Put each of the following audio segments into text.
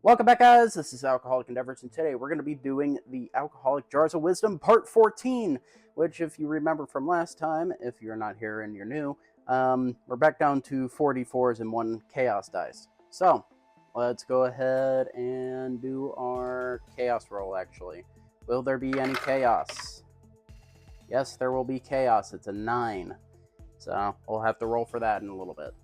Welcome back, guys. This is Alcoholic Endeavors, and today we're going to be doing the Alcoholic Jars of Wisdom Part 14, which, if you remember from last time, if you're not here and you're new, we're back down to 44s and 1 Chaos dice. So, let's go ahead and do our Chaos roll, actually. Will there be any Chaos? Yes, there will be Chaos. It's a 9. So, we'll have to roll for that in a little bit.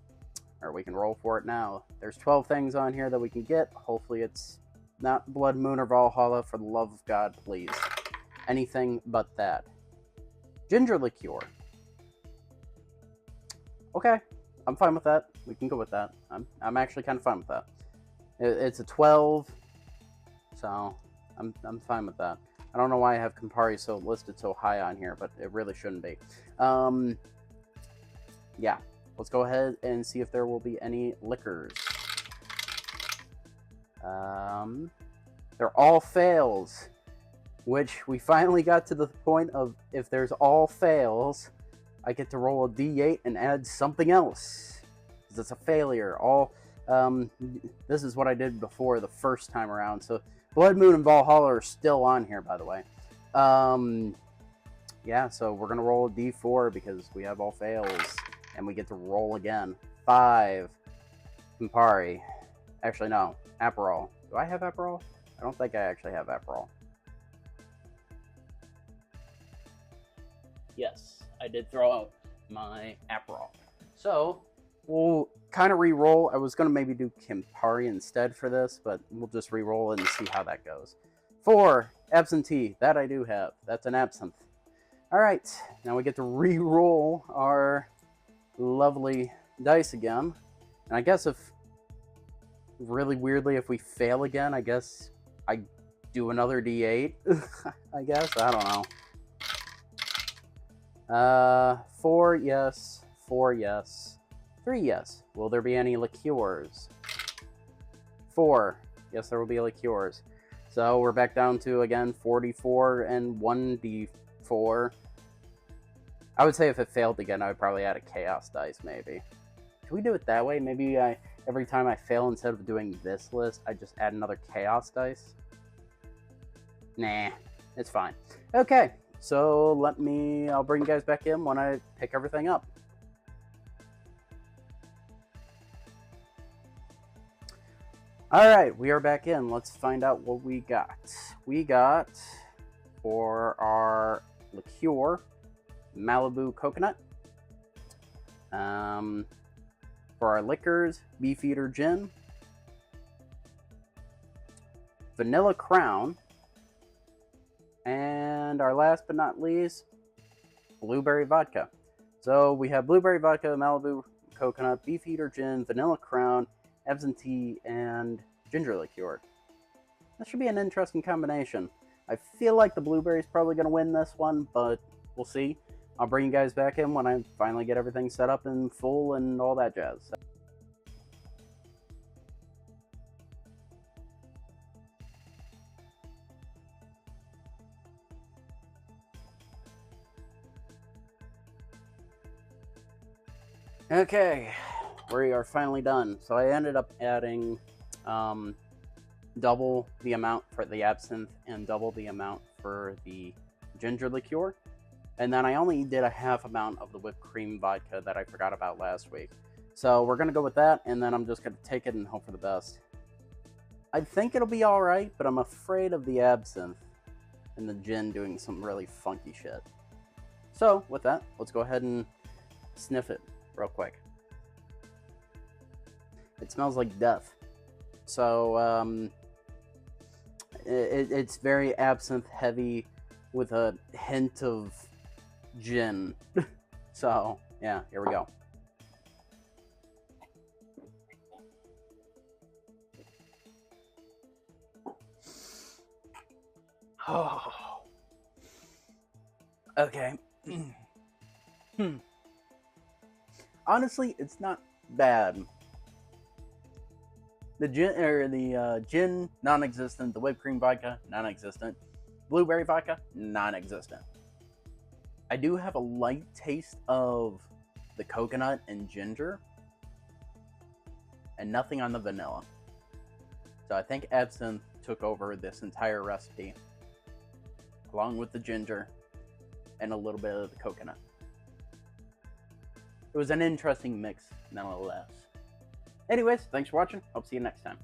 Or we can roll for it now. There's 12 things on here that we can get. Hopefully it's not Blood Moon or Valhalla, for the love of God, please. Anything but that. Ginger liqueur. Okay, I'm fine with that. We can go with that. I'm actually kind of fine with that. It's a 12, so I'm fine with that. I don't know why I have Campari listed so high on here, but it really shouldn't be. Yeah. Let's go ahead and see if there will be any liquors. They're all fails, which we finally got to the point of if there's all fails, I get to roll a d8 and add something else. Because it's a failure. This is what I did before the first time around. So Blood Moon and Valhalla are still on here, by the way. Yeah, so we're going to roll a d4 because we have all fails. And we get to roll again. 5. Campari. Actually, no. Aperol. Do I have Aperol? I don't think I actually have Aperol. Yes, I did throw out my Aperol. So, we'll kind of re-roll. I was going to maybe do Campari instead for this, but we'll just re-roll it and see how that goes. 4. Absinthe. That I do have. That's an absinthe. Alright, now we get to re-roll our lovely dice again. And I guess if really weirdly if we fail again, I guess I do another d8. I guess, I don't know. 4 yes, 4 yes, 3 yes. Will there be any liqueurs? 4 yes, there will be liqueurs. So we're back down to again 44 and 1d4. I would say if it failed again, I would probably add a Chaos dice, maybe. Should we do it that way? Maybe every time I fail, instead of doing this list, I just add another Chaos dice? Nah, it's fine. Okay, so I'll bring you guys back in when I pick everything up. Alright, we are back in. Let's find out what we got. We got, for our liqueur, Malibu coconut. For our liquors, Beefeater gin, Vanilla Crown, and our last but not least, blueberry vodka. So we have blueberry vodka, Malibu coconut, Beefeater gin, Vanilla Crown, absinthe, and ginger liqueur. That should be an interesting combination. I feel like the blueberry is probably going to win this one, but we'll see. I'll bring you guys back in when I finally get everything set up and full and all that jazz. Okay, we are finally done. So I ended up adding double the amount for the absinthe and double the amount for the ginger liqueur. And then I only did a half amount of the whipped cream vodka that I forgot about last week. So we're going to go with that, and then I'm just going to take it and hope for the best. I think it'll be alright, but I'm afraid of the absinthe and the gin doing some really funky shit. So, with that, let's go ahead and sniff it real quick. It smells like death. So, it's very absinthe heavy with a hint of gin. So, yeah, here we go. Oh. Okay. Honestly, it's not bad. The gin, non-existent. The whipped cream vodka, non-existent. Blueberry vodka, non-existent. I do have a light taste of the coconut and ginger, and nothing on the vanilla. So I think absinthe took over this entire recipe, along with the ginger and a little bit of the coconut. It was an interesting mix, nonetheless. Anyways, thanks for watching. Hope to see you next time.